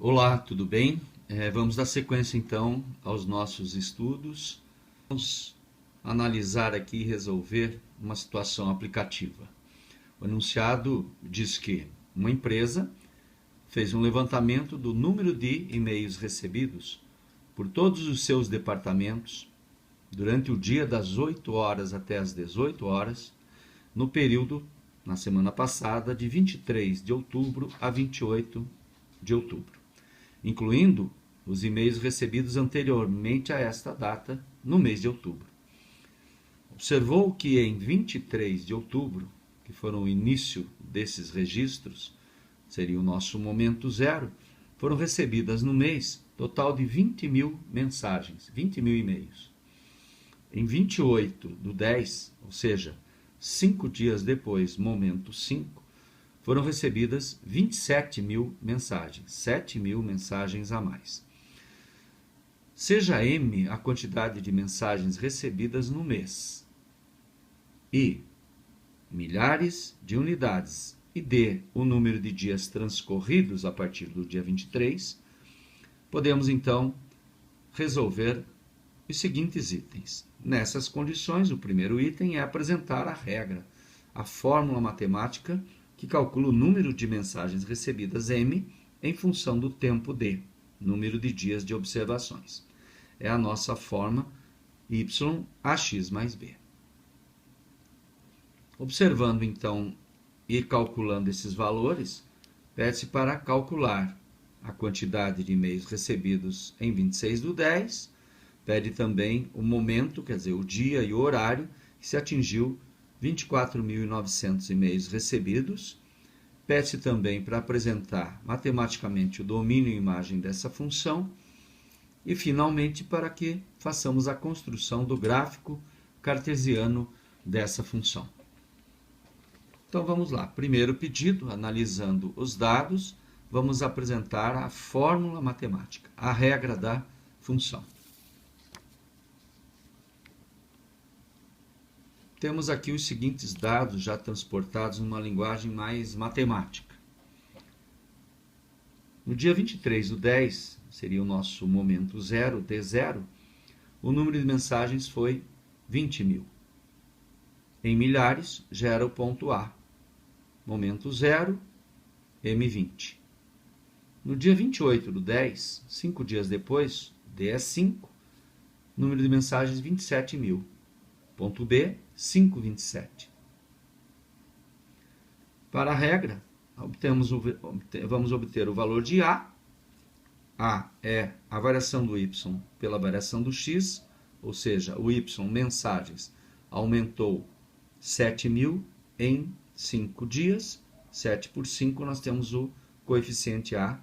Olá, tudo bem? Vamos dar sequência então aos nossos estudos. Vamos analisar aqui e resolver uma situação aplicativa. O enunciado diz que uma empresa fez um levantamento do número de e-mails recebidos por todos os seus departamentos durante o dia das 8 horas até as 18 horas, no período, na semana passada, de 23 de outubro a 28 de outubro, incluindo os e-mails recebidos anteriormente a esta data, no mês de outubro. Observou que em 23 de outubro, que foram o início desses registros, seria o nosso momento zero, foram recebidas no mês total de 20 mil mensagens, 20 mil e-mails. Em 28 do 10, ou seja, 5 dias depois, momento 5, foram recebidas 27 mil mensagens, 7 mil mensagens a mais. Seja M a quantidade de mensagens recebidas no mês e milhares de unidades e D o número de dias transcorridos a partir do dia 23, podemos então resolver os seguintes itens. Nessas condições, o primeiro item é apresentar a regra, a fórmula matemática que calcula o número de mensagens recebidas M em função do tempo D, número de dias de observações. É a nossa forma YAX mais B. Observando então e calculando esses valores, pede-se para calcular a quantidade de e-mails recebidos em 26 do 10, pede também o momento, quer dizer, o dia e o horário que se atingiu 24.900 e-mails recebidos. Pede-se também para apresentar matematicamente o domínio e imagem dessa função. E, finalmente, para que façamos a construção do gráfico cartesiano dessa função. Então, vamos lá. Primeiro pedido, analisando os dados, vamos apresentar a fórmula matemática, a regra da função. Temos aqui os seguintes dados já transportados numa linguagem mais matemática. No dia 23 do 10, seria o nosso momento zero, D0, o número de mensagens foi 20 mil. Em milhares, gera o ponto A. Momento 0, M20. No dia 28 do 10, 5 dias depois, D é 5, número de mensagens 27 mil. Ponto B, 527. Para a regra, vamos obter o valor de A. A é a variação do Y pela variação do X, ou seja, o Y, mensagens, aumentou 7 mil em 5 dias. 7 por 5, nós temos o coeficiente A,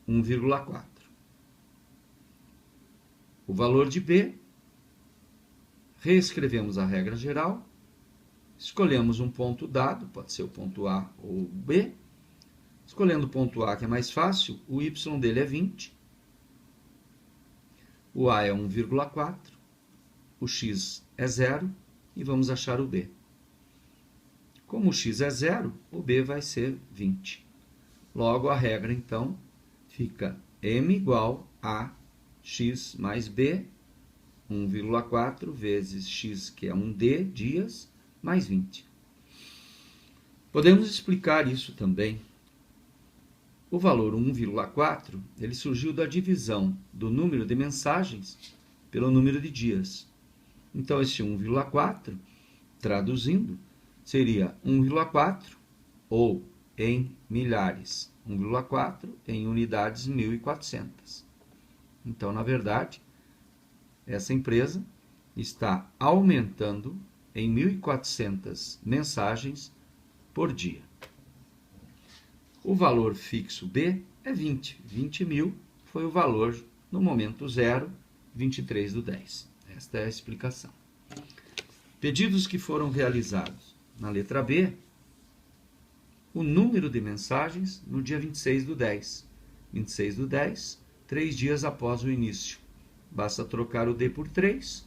1,4. O valor de B, reescrevemos a regra geral, escolhemos um ponto dado, pode ser o ponto A ou B. Escolhendo o ponto A, que é mais fácil, o Y dele é 20, o A é 1,4, o X é 0 e vamos achar o B. Como o X é 0, o B vai ser 20. Logo, a regra, então, fica M igual a X mais B, 1,4 vezes X, que é 1D, dias, mais 20. Podemos explicar isso também. O valor 1,4, ele surgiu da divisão do número de mensagens pelo número de dias. Então, esse 1,4, traduzindo, seria 1,4 ou em milhares, 1,4 em unidades 1.400. Então, na verdade, essa empresa está aumentando em 1.400 mensagens por dia. O valor fixo B é 20. 20 mil foi o valor no momento 0, 23 do 10. Esta é a explicação. Pedidos que foram realizados. Na letra B, o número de mensagens no dia 26 do 10. 26 do 10, 3 dias após o início. Basta trocar o D por 3,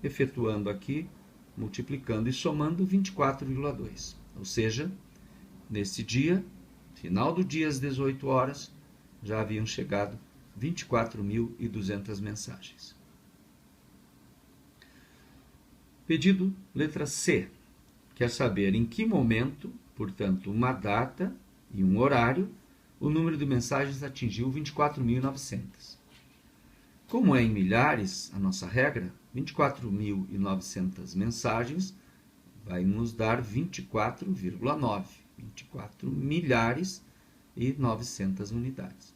efetuando aqui, multiplicando e somando 24,2. Ou seja, nesse dia, final do dia às 18 horas, já haviam chegado 24.200 mensagens. Pedido letra C. Quer saber em que momento, portanto, uma data e um horário, o número de mensagens atingiu 24.900. Como é em milhares a nossa regra, 24.900 mensagens vai nos dar 24,9. 24 milhares e 900 unidades.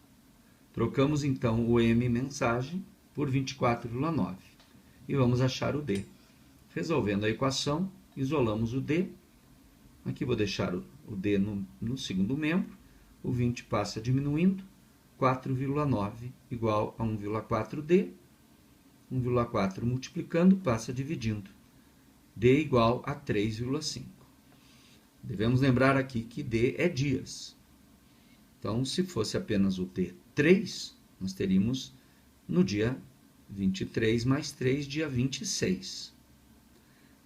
Trocamos então o M mensagem por 24,9 e vamos achar o D. Resolvendo a equação, isolamos o D. Aqui vou deixar o D no segundo membro. O 20 passa diminuindo. 4,9 igual a 1,4D. 1,4 multiplicando passa dividindo. D igual a 3,5. Devemos lembrar aqui que D é dias. Então, se fosse apenas o D 3, nós teríamos no dia 23 mais 3, dia 26.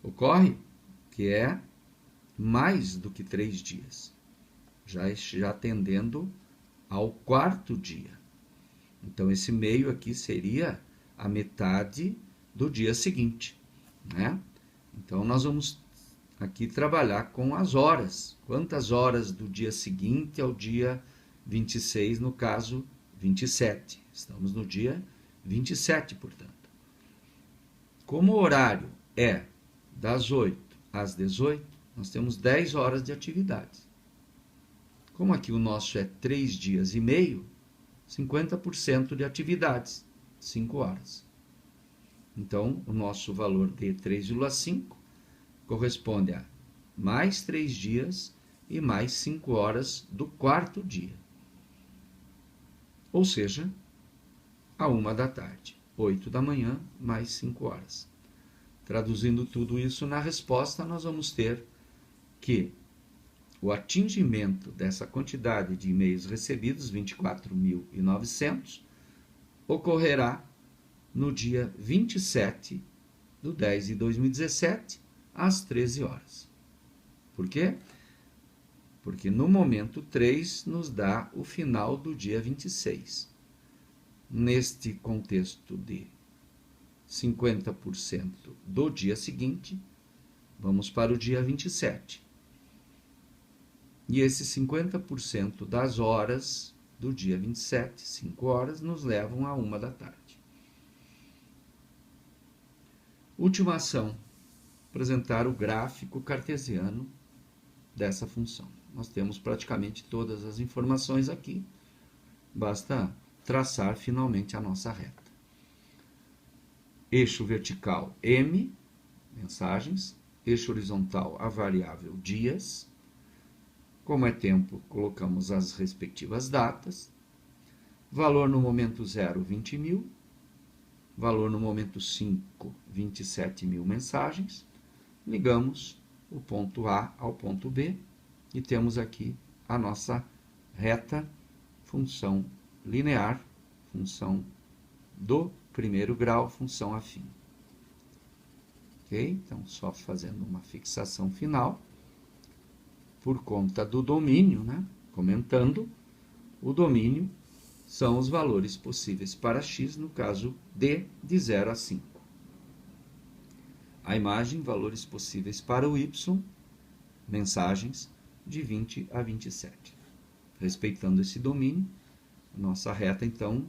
Ocorre que é mais do que 3 dias, já tendendo ao quarto dia. Então, esse meio aqui seria a metade do dia seguinte, né? Então, nós vamos aqui trabalhar com as horas. Quantas horas do dia seguinte ao dia 26, no caso 27. Estamos no dia 27, portanto. Como o horário é das 8 às 18, nós temos 10 horas de atividade. Como aqui o nosso é 3 dias e meio, 50% de atividades, 5 horas. Então, o nosso valor de 3,5 corresponde a mais 3 dias e mais 5 horas do quarto dia. Ou seja, a 1 da tarde, 8 da manhã, mais 5 horas. Traduzindo tudo isso na resposta, nós vamos ter que o atingimento dessa quantidade de e-mails recebidos, 24.900, ocorrerá no dia 27 de 10 de 2017, às 13 horas. Por quê? Porque no momento 3 nos dá o final do dia 26. Neste contexto de 50% do dia seguinte, vamos para o dia 27. E esse 50% das horas do dia 27, 5 horas, nos levam a 1 da tarde. Última ação, apresentar o gráfico cartesiano dessa função. Nós temos praticamente todas as informações aqui, basta traçar finalmente a nossa reta. Eixo vertical M, mensagens, eixo horizontal a variável dias. Como é tempo, colocamos as respectivas datas. Valor no momento 0, 20.000. Valor no momento 5, 27.000 mensagens. Ligamos o ponto A ao ponto B e temos aqui a nossa reta, função linear, função do primeiro grau, função afim. Ok? Então, só fazendo uma fixação final. Por conta do domínio, né? Comentando, o domínio são os valores possíveis para x, no caso D, de 0 a 5. A imagem, valores possíveis para o y, mensagens de 20 a 27. Respeitando esse domínio, nossa reta, então,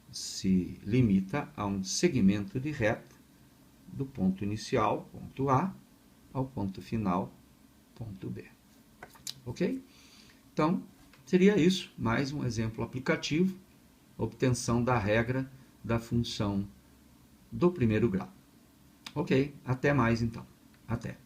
se limita a um segmento de reta do ponto inicial, ponto A, ao ponto final, ponto B. Ok? Então, seria isso. Mais um exemplo aplicativo, obtenção da regra da função do primeiro grau. Ok? Até mais, então. Até.